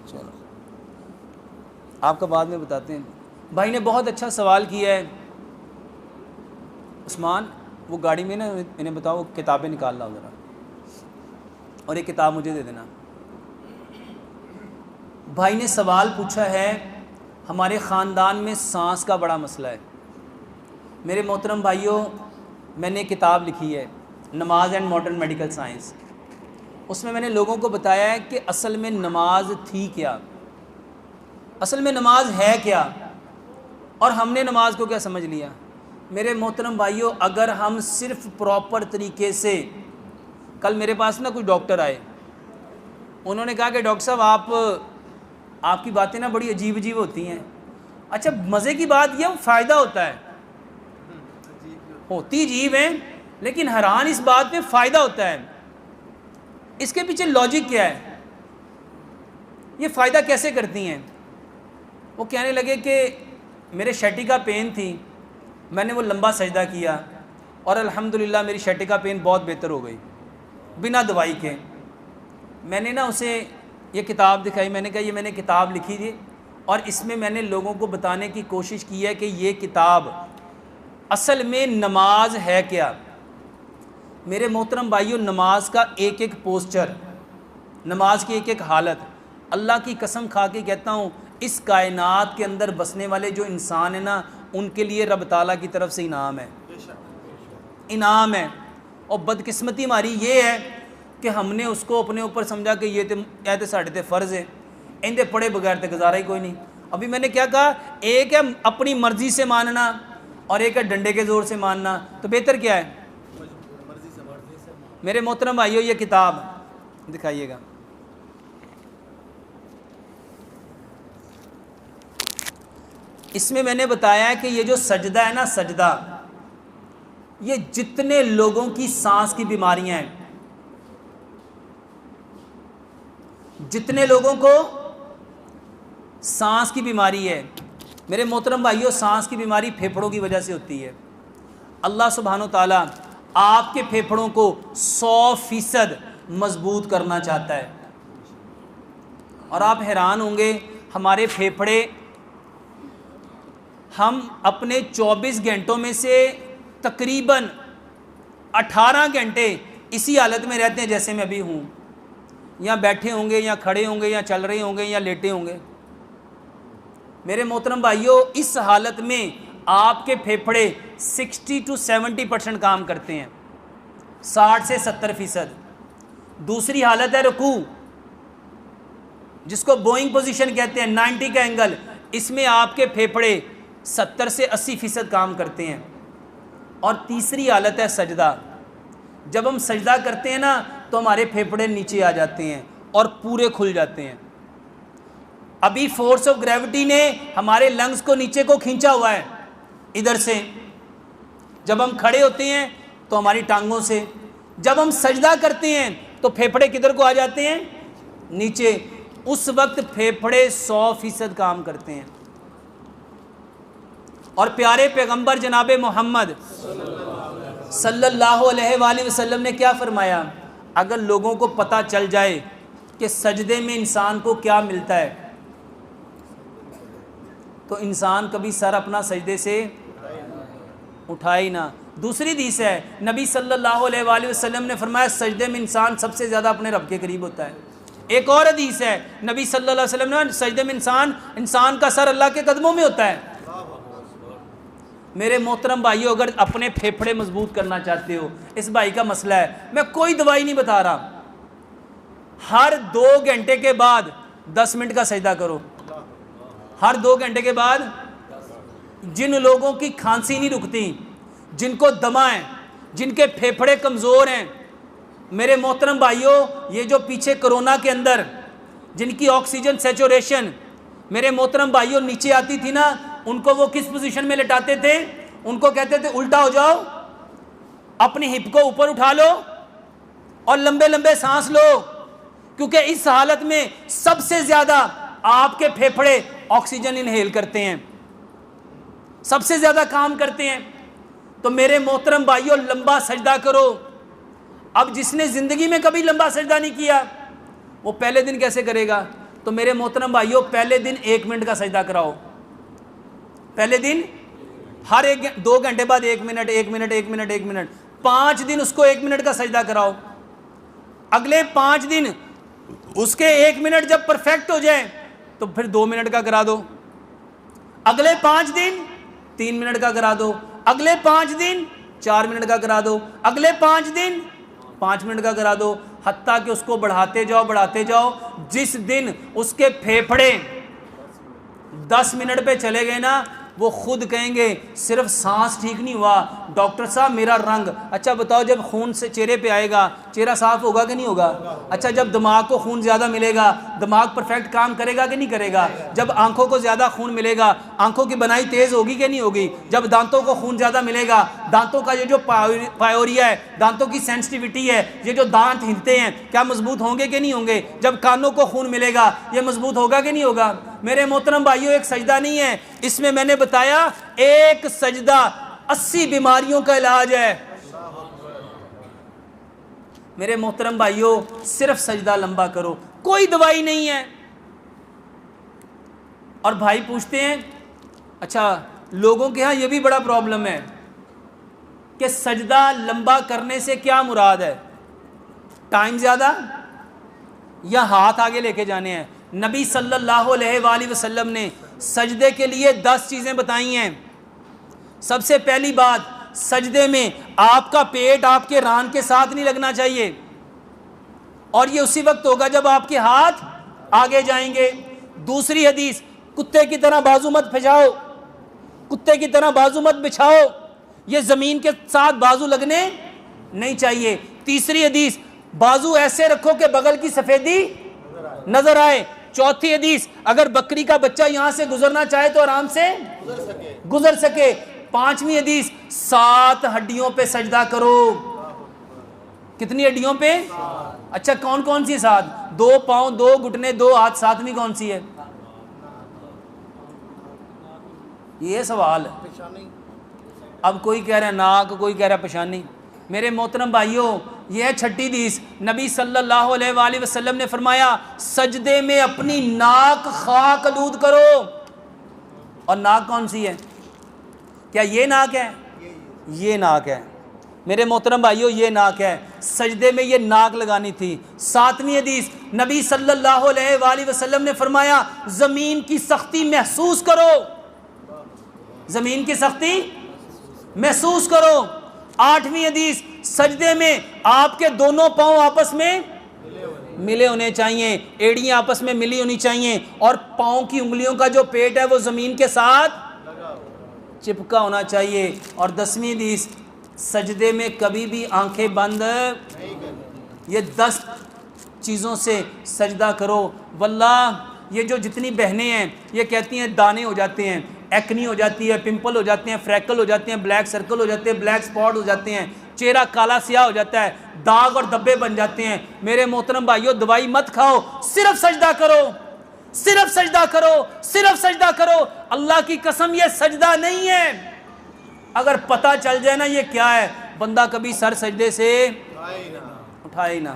چلو آپ کا بعد میں بتاتے ہیں. بھائی نے بہت اچھا سوال کیا ہے. عثمان وہ گاڑی میں نا انہیں بتاؤ کتابیں نکال لاؤ ذرا, اور ایک کتاب مجھے دے دینا. بھائی نے سوال پوچھا ہے, ہمارے خاندان میں سانس کا بڑا مسئلہ ہے. میرے محترم بھائیوں, میں نے کتاب لکھی ہے نماز اینڈ ماڈرن میڈیکل سائنس. اس میں نے لوگوں کو بتایا ہے کہ اصل میں نماز تھی کیا, اصل میں نماز ہے کیا, اور ہم نے نماز کو کیا سمجھ لیا. میرے محترم بھائیوں, اگر ہم صرف پراپر طریقے سے, کل میرے پاس نا کوئی ڈاکٹر آئے, انہوں نے کہا کہ ڈاکٹر صاحب آپ کی باتیں نا بڑی عجیب عجیب ہوتی ہیں. اچھا مزے کی بات یہ فائدہ ہوتا ہے, ہوتی عجیب ہیں لیکن حیران اس بات میں فائدہ ہوتا ہے. اس کے پیچھے لاجک کیا ہے, یہ فائدہ کیسے کرتی ہیں. وہ کہنے لگے کہ میرے شٹیکا پین تھی, میں نے وہ لمبا سجدہ کیا اور الحمدللہ میری شٹیکا پین بہت بہتر ہو گئی بنا دوائی کے. میں نے نا اسے یہ کتاب دکھائی, میں نے کہا یہ میں نے کتاب لکھی تھی اور اس میں نے لوگوں کو بتانے کی کوشش کی ہے کہ یہ کتاب اصل میں نماز ہے کیا. میرے محترم بھائیوں, نماز کا ایک ایک پوسچر, نماز کی ایک ایک حالت, اللہ کی قسم کھا کے کہتا ہوں اس کائنات کے اندر بسنے والے جو انسان ہیں نا, ان کے لیے رب تعالیٰ کی طرف سے انعام ہے, انعام ہے. اور بدقسمتی ہماری یہ ہے کہ ہم نے اس کو اپنے اوپر سمجھا کہ یہ تے ساڑھے تے فرض ہے, اندے پڑھے بغیر تے گزارا ہی کوئی نہیں. ابھی میں نے کیا کہا, ایک ہے اپنی مرضی سے ماننا اور ایک ہے ڈنڈے کے زور سے ماننا, تو بہتر کیا ہے. میرے محترم بھائیو, یہ کتاب دکھائیے گا. اس میں نے بتایا ہے کہ یہ جو سجدہ ہے نا, سجدہ, یہ جتنے لوگوں کی سانس کی بیماریاں ہیں, جتنے لوگوں کو سانس کی بیماری ہے, میرے محترم بھائیو سانس کی بیماری پھیپھڑوں کی وجہ سے ہوتی ہے. اللہ سبحانہ و تعالیٰ آپ کے پھیپھڑوں کو 100% مضبوط کرنا چاہتا ہے. اور آپ حیران ہوں گے, ہمارے پھیپھڑے, ہم اپنے 24 گھنٹوں میں سے تقریباً 18 گھنٹے اسی حالت میں رہتے ہیں جیسے میں ابھی ہوں, یا بیٹھے ہوں گے یا کھڑے ہوں گے یا چل رہے ہوں گے یا لیٹے ہوں گے. میرے محترم بھائیوں, اس حالت میں آپ کے پھیپھڑے 60 to 70% کام کرتے ہیں, 60 سے 70%. دوسری حالت ہے رکوع, جس کو بوئنگ پوزیشن کہتے ہیں, 90 کا اینگل, اس میں آپ کے پھیپھڑے 70 سے 80% کام کرتے ہیں. اور تیسری حالت ہے سجدہ. جب ہم سجدہ کرتے ہیں نا تو ہمارے پھیپھڑے نیچے آ جاتے ہیں اور پورے کھل جاتے ہیں. ابھی فورس آف گریوٹی نے ہمارے لنگز کو نیچے کو کھینچا ہوا ہے ادھر سے. جب ہم کھڑے ہوتے ہیں تو ہماری ٹانگوں سے, جب ہم سجدہ کرتے ہیں تو پھیپھڑے کدھر کو آ جاتے ہیں, نیچے. اس وقت پھیپھڑے 100% کام کرتے ہیں. اور پیارے پیغمبر جناب محمد صلی اللہ علیہ وآلہ وسلم نے کیا فرمایا, اگر لوگوں کو پتہ چل جائے کہ سجدے میں انسان کو کیا ملتا ہے تو انسان کبھی سر اپنا سجدے سے اٹھائے ہی نہ. دوسری حدیث ہے, نبی صلی اللہ علیہ وآلہ وسلم نے فرمایا سجدے میں انسان سب سے زیادہ اپنے رب کے قریب ہوتا ہے. ایک اور حدیث ہے, نبی صلی اللہ علیہ وسلم نے سجدے میں انسان کا سر اللہ کے قدموں میں ہوتا ہے. میرے محترم بھائیو, اگر اپنے پھیپھڑے مضبوط کرنا چاہتے ہو, اس بھائی کا مسئلہ ہے, میں کوئی دوائی نہیں بتا رہا, ہر 2 گھنٹے کے بعد 10 منٹ کا سجدہ کرو. ہر 2 گھنٹے کے بعد. جن لوگوں کی کھانسی نہیں رکتی, جن کو دمہ ہے, جن کے پھیپھڑے کمزور ہیں, میرے محترم بھائیو, یہ جو پیچھے کرونا کے اندر جن کی آکسیجن سیچوریشن میرے محترم بھائیو نیچے آتی تھی نا, ان کو وہ کس پوزیشن میں لٹاتے تھے, ان کو کہتے تھے الٹا ہو جاؤ, اپنی ہپ کو اوپر اٹھا لو اور لمبے لمبے سانس لو, کیونکہ اس حالت میں سب سے زیادہ آپ کے پھیپھڑے آکسیجن انہیل کرتے ہیں, سب سے زیادہ کام کرتے ہیں. تو میرے محترم بھائیو لمبا سجدہ کرو. اب جس نے زندگی میں کبھی لمبا سجدہ نہیں کیا وہ پہلے دن کیسے کرے گا, تو میرے محترم بھائیوں پہلے دن 1 منٹ کا سجدہ کراؤ، پہلے دن ہر 2 گھنٹے بعد 1 منٹ 1 منٹ 1 منٹ 1 منٹ، 5 دن اس کو 1 منٹ کا سجدہ کراؤ، اگلے 5 دن اس کے 1 منٹ جب پرفیکٹ ہو جائے تو پھر 2 منٹ کا کرا دو، اگلے 5 دن 3 منٹ کا کرا دو، اگلے 5 دن 4 منٹ کا کرا دو، اگلے 5 دن 5 منٹ کا کرا دو، حتیٰ کہ اس کو بڑھاتے جاؤ، جس دن اس کے پھیپھڑے 10 منٹ پہ چلے گئے نا، وہ خود کہیں گے صرف سانس ٹھیک نہیں ہوا ڈاکٹر صاحب میرا رنگ، اچھا بتاؤ جب خون سے چہرے پہ آئے گا چہرہ صاف ہوگا کہ نہیں ہوگا؟ اچھا جب دماغ کو خون زیادہ ملے گا دماغ پرفیکٹ کام کرے گا کہ نہیں کرے گا؟ جب آنکھوں کو زیادہ خون ملے گا آنکھوں کی بنائی تیز ہوگی کہ نہیں ہوگی؟ جب دانتوں کو خون زیادہ ملے گا دانتوں کا یہ جو پائیوریا ہے، دانتوں کی سینسٹیوٹی ہے، یہ جو دانت ہلتے ہیں کیا مضبوط ہوں گے کہ نہیں ہوں گے؟ جب کانوں کو خون ملے گا یہ مضبوط ہوگا کہ نہیں ہوگا؟ میرے محترم بھائیوں ایک سجدہ نہیں ہے، اس میں میں نے بتایا ایک سجدہ 80 بیماریوں کا علاج ہے۔ میرے محترم بھائیوں صرف سجدہ لمبا کرو، کوئی دوائی نہیں ہے۔ اور بھائی پوچھتے ہیں اچھا لوگوں کے ہاں یہ بھی بڑا پرابلم ہے کہ سجدہ لمبا کرنے سے کیا مراد ہے؟ ٹائم زیادہ یا ہاتھ آگے لے کے جانے ہیں؟ نبی صلی اللہ علیہ وآلہ وسلم نے سجدے کے لیے 10 چیزیں بتائی ہیں۔ سب سے پہلی بات، سجدے میں آپ کا پیٹ آپ کے ران کے ساتھ نہیں لگنا چاہیے، اور یہ اسی وقت ہوگا جب آپ کے ہاتھ آگے جائیں گے۔ دوسری حدیث، کتے کی طرح بازو مت پھیلاؤ، کتے کی طرح بازو مت بچھاؤ، یہ زمین کے ساتھ بازو لگنے نہیں چاہیے۔ تیسری حدیث، بازو ایسے رکھو کہ بغل کی سفیدی نظر آئے۔ چوتھی حدیث، اگر بکری کا بچہ یہاں سے گزرنا چاہے تو آرام سے گزر سکے۔ پانچویں حدیث، 7 ہڈیوں پہ سجدہ کرو۔ کتنی ہڈیوں پہ؟ اچھا کون کون سی 7؟ 2 پاؤں، 2 گھٹنے، 2 ہاتھ، 7ویں کون سی ہے؟ یہ سوال ہے۔ اب کوئی کہہ رہا ہے ناک، کوئی کہہ رہا ہے پیشانی۔ میرے محترم بھائیوں یہ ہے چھٹی حدیث، نبی صلی اللہ علیہ وآلہ وسلم نے فرمایا سجدے میں اپنی ناک خاک آلود کرو۔ اور ناک کون سی ہے؟ کیا یہ ناک ہے؟ یہ ناک ہے میرے محترم بھائیوں، یہ ناک ہے، سجدے میں یہ ناک لگانی تھی۔ 7ویں حدیث، نبی صلی اللہ علیہ وآلہ وسلم نے فرمایا زمین کی سختی محسوس کرو، زمین کی سختی محسوس کرو۔ 8ویں حدیث، سجدے میں آپ کے دونوں پاؤں آپس میں ملے ہونے چاہیے، ایڑیاں آپس میں ملی ہونی چاہیے، اور پاؤں کی انگلیوں کا جو پیٹ ہے وہ زمین کے ساتھ چپکا ہونا چاہیے۔ اور 10ویں حدیث، سجدے میں کبھی بھی آنکھیں بند، یہ 10 چیزوں سے سجدہ کرو۔ واللہ یہ جو جتنی بہنیں ہیں یہ کہتی ہیں دانے ہو جاتے ہیں، ایکنی ہو جاتی ہے، پمپل ہو جاتے ہیں، فریکل ہو جاتے ہیں، بلیک سرکل ہو جاتے ہیں، بلیک سپاٹ ہو جاتے ہیں، چہرہ کالا سیاہ ہو جاتا ہے، داغ اور دبے بن جاتے ہیں۔ میرے محترم بھائیوں دوائی مت کھاؤ، صرف سجدہ کرو، صرف سجدہ کرو، صرف سجدہ کرو۔ اللہ کی قسم یہ سجدہ نہیں ہے، اگر پتہ چل جائے نا یہ کیا ہے بندہ کبھی سر سجدے سے اٹھائے نہ۔